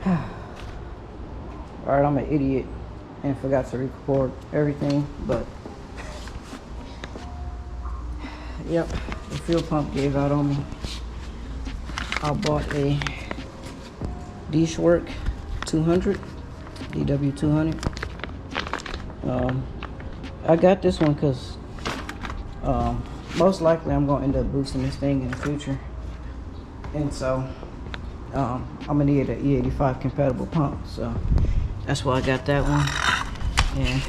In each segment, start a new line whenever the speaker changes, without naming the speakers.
Alright, I'm an idiot and forgot to record everything, but yep, the fuel pump gave out on me. I bought a D-Shorty 200, DW200. I got this one because most likely I'm going to end up boosting this thing in the future, and so I'm gonna need an E85 compatible pump, so that's why I got that one. And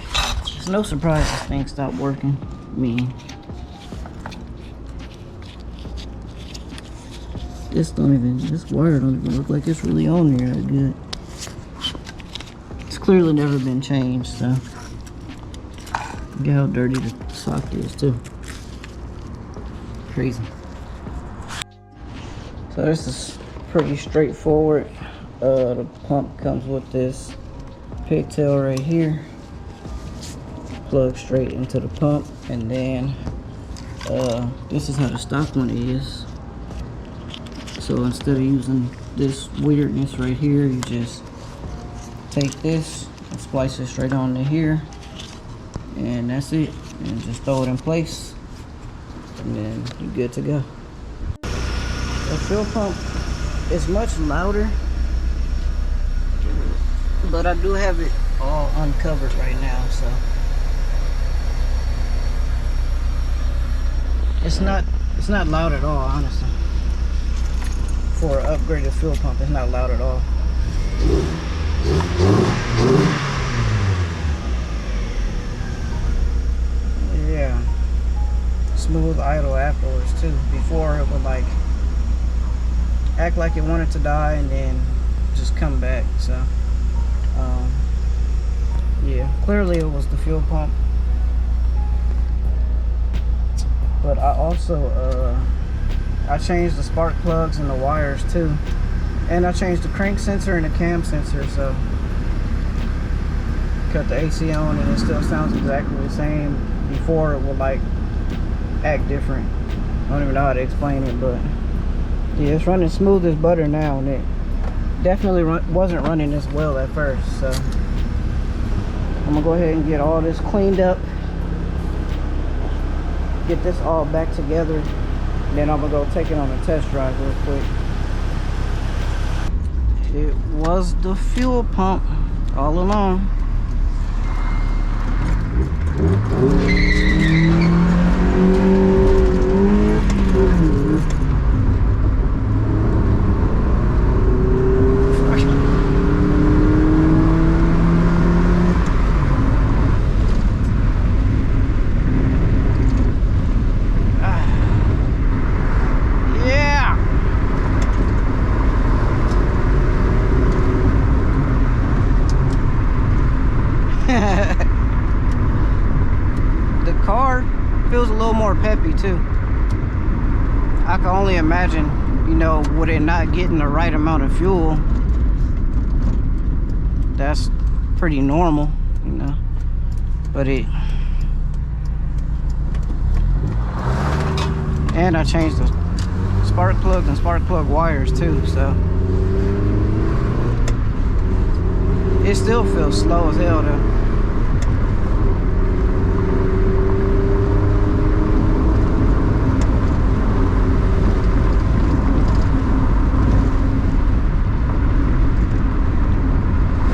it's no surprise this thing stopped working. I mean, this wire don't even look like it's really on there that good. It's clearly never been changed, so look how dirty the socket is too. Crazy. So this is pretty straightforward. The pump comes with this pigtail right here, plug straight into the pump, and then this is how the stock one is. So instead of using this weirdness right here, you just take this and splice it straight onto here, and that's it, and just throw it in place, and then you're good to go. The fuel pump is much louder, but I do have it all uncovered right now, so it's not loud at all, honestly. For an upgraded fuel pump, it's not loud at all. Yeah, smooth idle afterwards too. Before it would like act like it wanted to die and then just come back. So yeah, clearly it was the fuel pump, but I also I changed the spark plugs and the wires too, and I changed the crank sensor and the cam sensor, so cut the AC on and it still sounds exactly the same. Before it would like act different. I don't even know how to explain it, but yeah, it's running smooth as butter now, and it definitely wasn't running as well at first. So I'm gonna go ahead and get all this cleaned up, get this all back together, then I'm gonna go take it on a test drive real quick. It was the fuel pump all along. The car feels a little more peppy too. I can only imagine, you know, with it not getting the right amount of fuel, that's pretty normal, you know. But and I changed the spark plugs and spark plug wires too, so it still feels slow as hell though.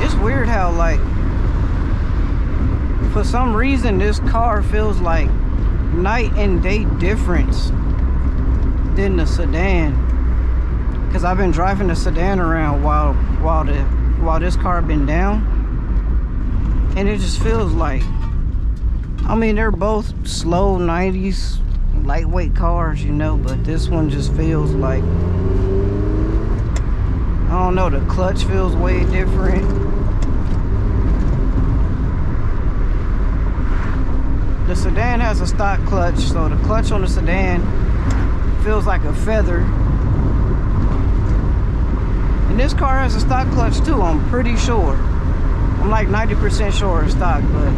It's weird how, like, for some reason this car feels like night and day difference than the sedan, because I've been driving the sedan around while this car been down, and it just feels like, I mean, they're both slow 90s lightweight cars, you know, but this one just feels like, I don't know, the clutch feels way different. The sedan has a stock clutch, so the clutch on the sedan feels like a feather. And this car has a stock clutch too, I'm pretty sure. I'm like 90% sure it's stock, but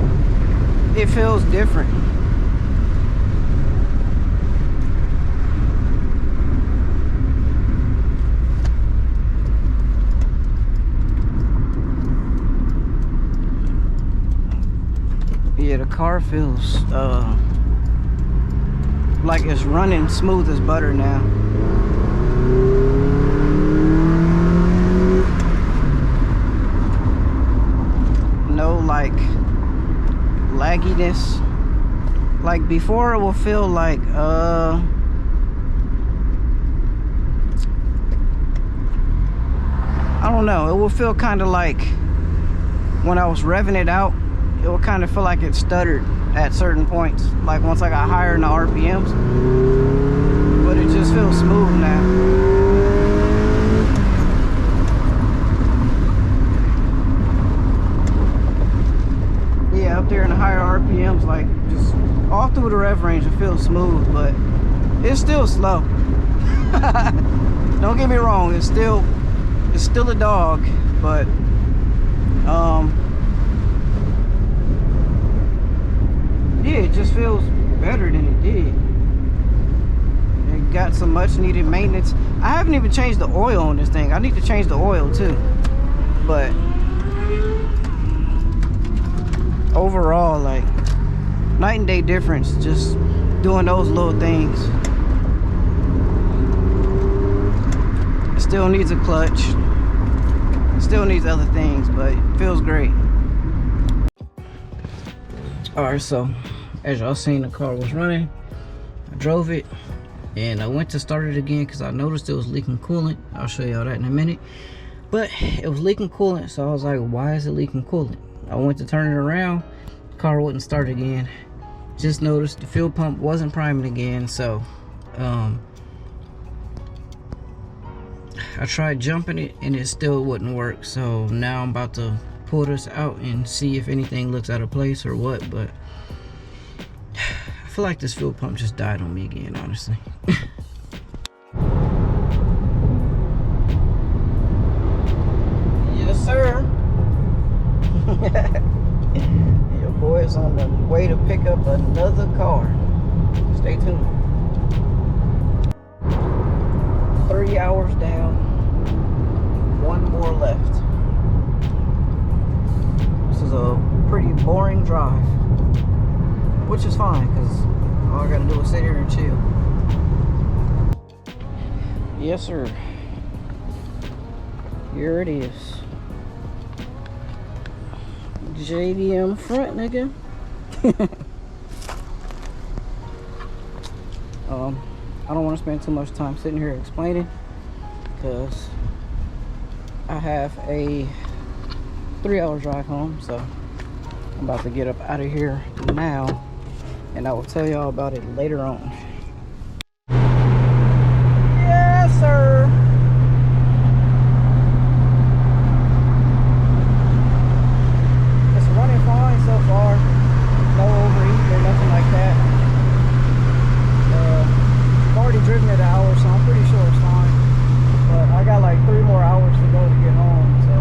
it feels different. Yeah, the car feels like it's running smooth as butter now. No like lagginess. Like before it will feel like I don't know, it will feel kind of like when I was revving it out, it will kind of feel like it stuttered at certain points, like once I got higher in the RPMs, but it just feels smooth now. Yeah, up there in the higher RPMs, like just all through the rev range, it feels smooth, but it's still slow. Don't get me wrong, it's still a dog, but yeah, it just feels better than it did. It got some much needed maintenance. I haven't even changed the oil on this thing. I need to change the oil too, but overall, like, night and day difference just doing those little things. It still needs a clutch, it still needs other things, but it feels great. Alright, so as y'all seen, the car was running. I drove it and I went to start it again because I noticed it was leaking coolant. I'll show y'all that in a minute, but it was leaking coolant, so I was like, why is it leaking coolant? I went to turn it around, the car wouldn't start again. Just noticed the fuel pump wasn't priming again, so I tried jumping it and it still wouldn't work. So now I'm about to pull this out and see if anything looks out of place or what, but I feel like this fuel pump just died on me again, honestly. Yes, sir. Your boy is on the way to pick up another car. Stay tuned. 3 hours down, 1 more left. This is a pretty boring drive, which is fine because all I gotta do is sit here and chill. Yes, sir. Here it is. JDM front, nigga. I don't want to spend too much time sitting here explaining because I have a 3-hour drive home, so I'm about to get up out of here now and I will tell y'all about it later on. Yes, sir. It's running fine so far. No overheat or nothing like that. I've already driven it an hour, so I'm pretty sure it's fine. But I got like 3 more hours to go to get home, so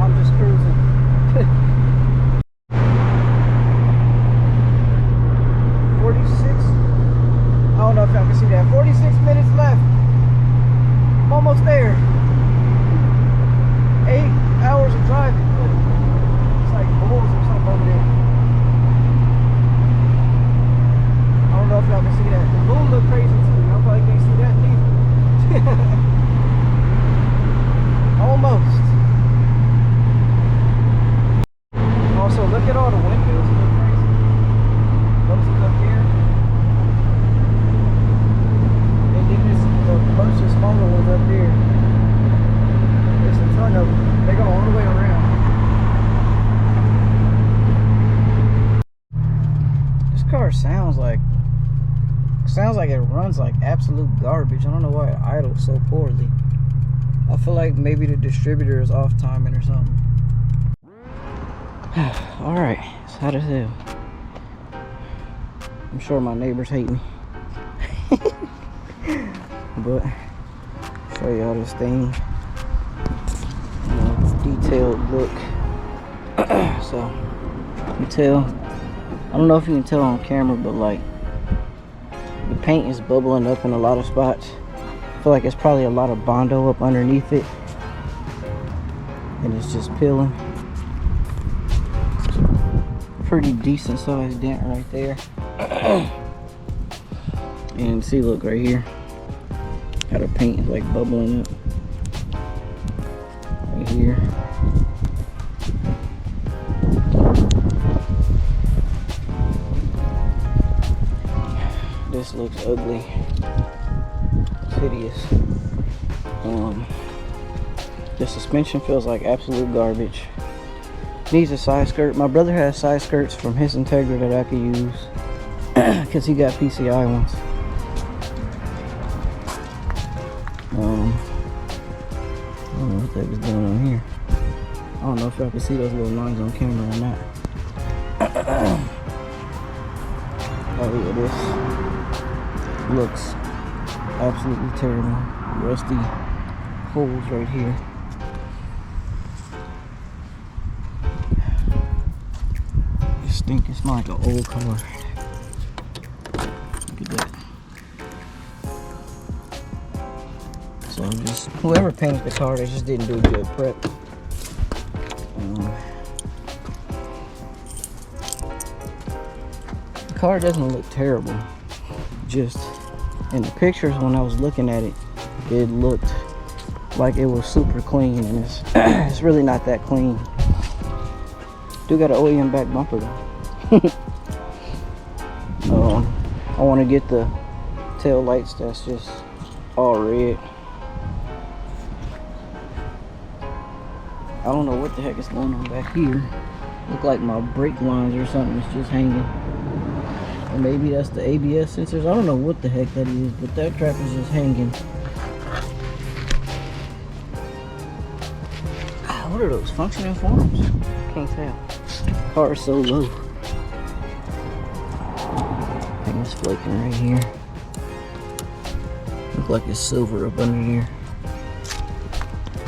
I'm just cruising. 46. I don't know if y'all can see that. 46 minutes left. I'm almost there. 8 hours of driving, but it's like bulls or something over there. I don't know if y'all can see that. The moon look crazy too. Y'all probably can't see that neither. Almost. Also, look at all the windows. They look crazy. Those are up here. And then there's a bunch of smaller ones up there. There's a ton of them. They go all the way around. This car sounds like it runs like absolute garbage. I don't know why it idles so poorly. I feel like maybe the distributor is off timing or something. Alright, so how to do? I'm sure my neighbors hate me. But show y'all this thing. Detailed look. So you can tell, I don't know if you can tell on camera, but like the paint is bubbling up in a lot of spots. I feel like it's probably a lot of Bondo up underneath it and it's just peeling. pretty decent sized dent right there. And see, look right here, how the paint is like bubbling up right here. This looks ugly. It's hideous. The suspension feels like absolute garbage. Needs a side skirt. My brother has side skirts from his Integra that I could use because he got PCI ones. I don't know what the heck is going on here. I don't know if y'all can see those little lines on camera or not. Oh yeah, this looks absolutely terrible. Rusty holes right here. It's stinking. It's like an old car. Look at that. So just whoever painted the car, they just didn't do a good prep. The car doesn't look terrible. Just in the pictures when I was looking at it, it looked like it was super clean, and it's really not that clean. Do got an OEM back bumper though. I want to get the tail lights that's just all red. I don't know what the heck is going on back here. Look like my brake lines or something is just hanging. Or maybe that's the ABS sensors. I don't know what the heck that is, but that trap is just hanging. What are those, functioning forms? Can't tell. Car is so low. Paint is flaking right here. Look like it's silver up under here.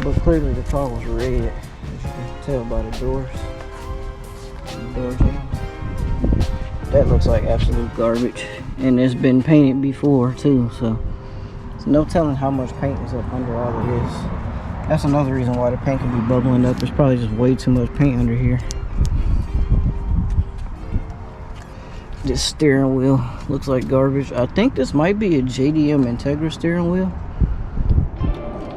But clearly the car was red, as you can tell by the doors. The door jambs. That looks like absolute garbage. And it's been painted before too, so there's no telling how much paint is up under all of this. That's another reason why the paint can be bubbling up. There's probably just way too much paint under here. This steering wheel looks like garbage. I think this might be a JDM Integra steering wheel.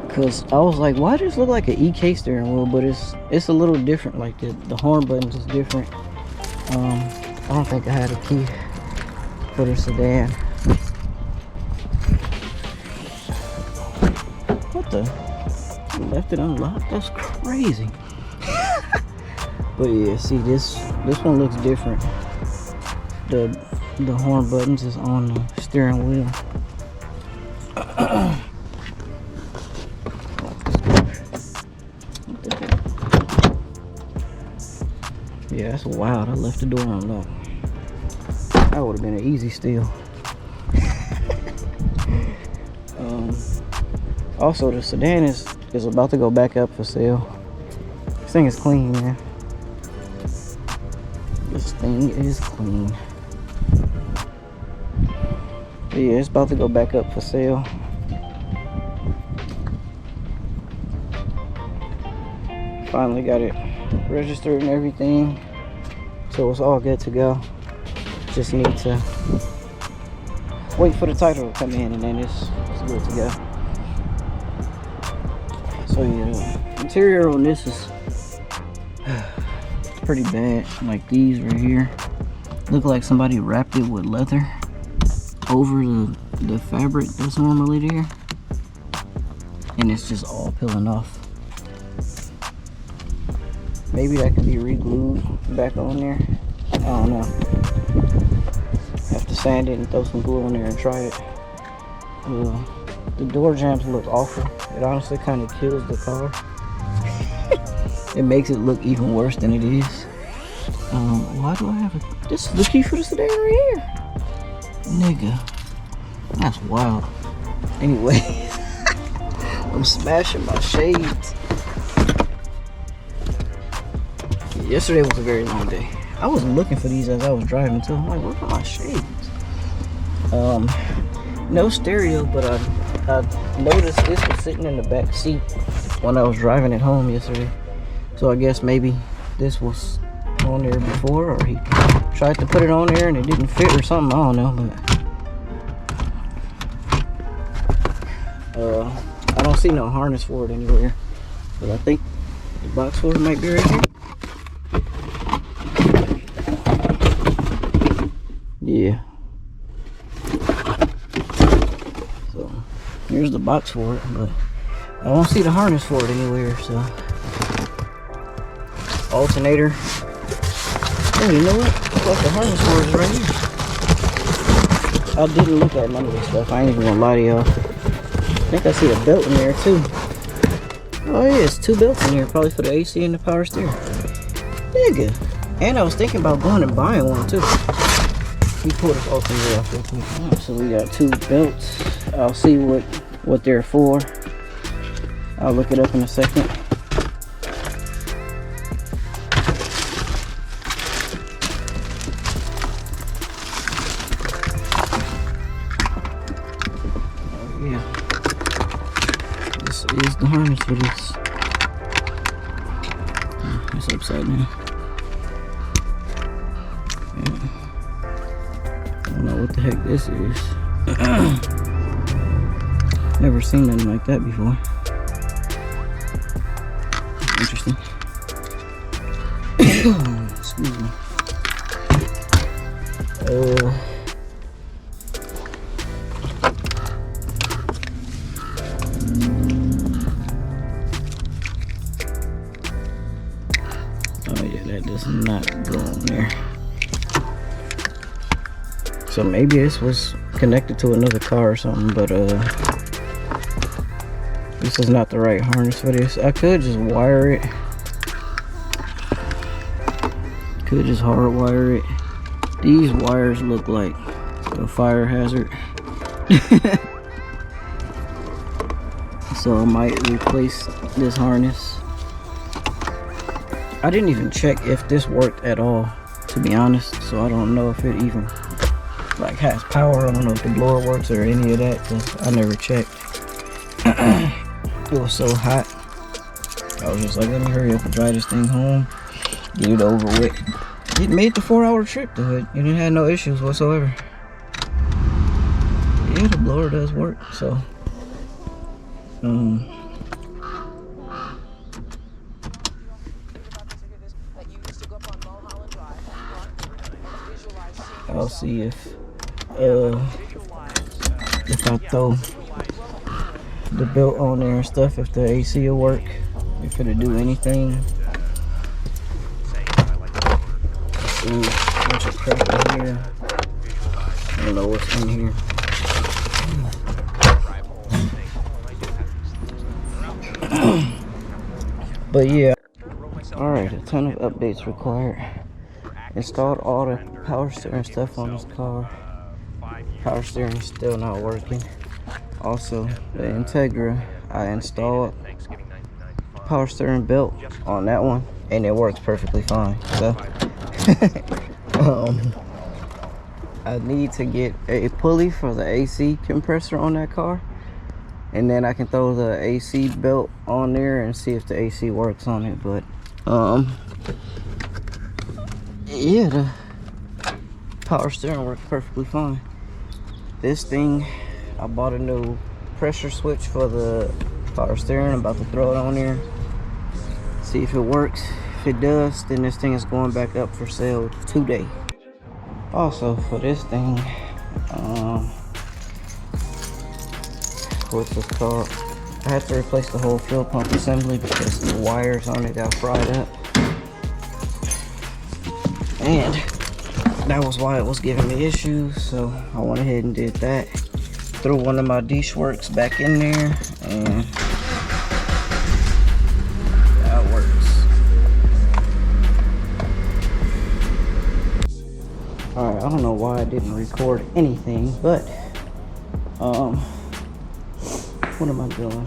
Cause I was like, why does this look like an EK steering wheel? But it's a little different. Like the horn buttons is different. I don't think I had a key for the sedan. What the? I left it unlocked? That's crazy. But yeah, see, this one looks different. The horn buttons is on the steering wheel. Yeah, that's wild. I left the door unlocked. That would have been an easy steal. Also, the sedan is about to go back up for sale. This thing is clean, man. This thing is clean. But yeah, it's about to go back up for sale. Finally got it registered and everything, so it's all good to go. Just need to wait for the title to come in, and then it's good to go. So yeah, the interior on this is pretty bad. Like these right here look like somebody wrapped it with leather over the fabric that's normally there, and it's just all peeling off. Maybe that could be re-glued back on there. I don't know. Have to sand it and throw some glue on there and try it. The door jambs look awful. It honestly kind of kills the car. It makes it look even worse than it is. Why do I have this is the key for the sedan right here. Nigga. That's wild. Anyway. I'm smashing my shades. Yesterday was a very long day. I was looking for these as I was driving too. I'm like, where are my shades? No stereo, but I noticed this was sitting in the back seat when I was driving it home yesterday. So I guess maybe this was on there before, or he tried to put it on there and it didn't fit or something. I don't know, but I don't see no harness for it anywhere. But I think the box for it might be right here. Yeah. So here's the box for it, but I don't see the harness for it anywhere. So alternator. Oh, you know what? I thought the harness for it is right here. I didn't look at none of this stuff. I ain't even gonna lie to y'all. I think I see a belt in there too. Oh yeah, it's 2 belts in here, probably for the AC and the power steering. Nigga. And I was thinking about going and buying one too. We pulled this alternator off real quick. Right, so we got 2 belts. I'll see what they're for. I'll look it up in a second. Is the harness for this. It's upside down. Yeah. I don't know what the heck this is. Never seen nothing like that before. Interesting. Excuse me. Oh yeah, that does not go on there. So maybe this was connected to another car or something, but this is not the right harness for this. I could just wire it. Could just hardwire it. These wires look like a fire hazard. So I might replace this harness. I didn't even check if this worked at all, to be honest, so I don't know if it even like has power. I don't know if the blower works or any of that, because I never checked. It was so hot, I was just like, let me hurry up and drive this thing home, get it over with. It made the 4-hour trip to it, and it had no issues whatsoever. Yeah, the blower does work, so I'll see if I throw the belt on there and stuff, if the AC will work, if it'll do anything. Ooh, bunch of crap in here. I don't know what's in here. But yeah, alright, a ton of updates required. Installed all the power steering stuff on this car. Power steering is still not working. Also, the Integra, I installed power steering belt on that one, and it works perfectly fine. So I need to get a pulley for the AC compressor on that car, and then I can throw the AC belt on there and see if the AC works on it. But yeah, the power steering works perfectly fine. This thing, I bought a new pressure switch for the power steering. I'm about to throw it on there, see if it works. If it does, then this thing is going back up for sale today. Also, for this thing, what's this called? I had to replace the whole fuel pump assembly because the wires on it got fried up, and that was why it was giving me issues. So I went ahead and did that. Threw one of my dish works back in there, and that works. Alright, I don't know why I didn't record anything, but what am I doing?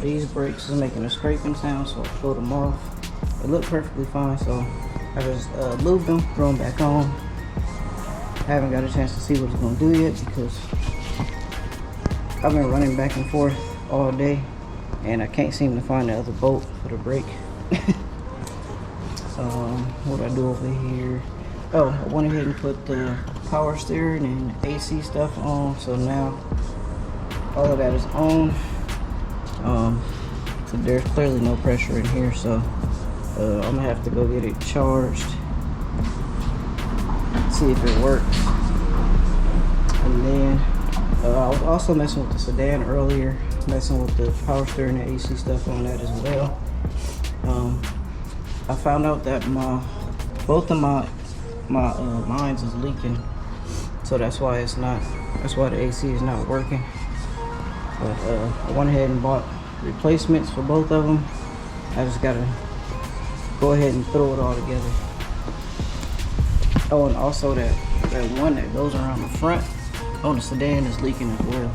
These brakes is making a scraping sound, so I pulled them off. It looked perfectly fine, so I just lubed them, throw them back on. Haven't got a chance to see what it's gonna do yet because I've been running back and forth all day and I can't seem to find the other bolt for the brake. What I do over here? Oh, I went ahead and put the power steering and AC stuff on, so now all of that is on. So there's clearly no pressure in here, so I'm gonna have to go get it charged, see if it works. And then I was also messing with the sedan earlier, messing with the power steering and AC stuff on that as well. I found out that both of my lines is leaking, so that's why the AC is not working. But I went ahead and bought replacements for both of them. I just gotta go ahead and throw it all together. Oh, and also that one that goes around the front on the sedan is leaking as well.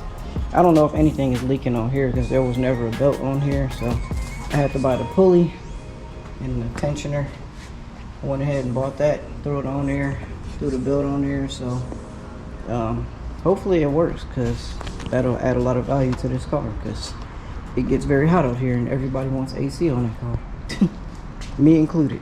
I don't know if anything is leaking on here because there was never a belt on here, so I had to buy the pulley and the tensioner. I went ahead and bought that, threw it on there, threw the belt on there, so hopefully it works, because that'll add a lot of value to this car, because it gets very hot out here and everybody wants AC on their car, me included.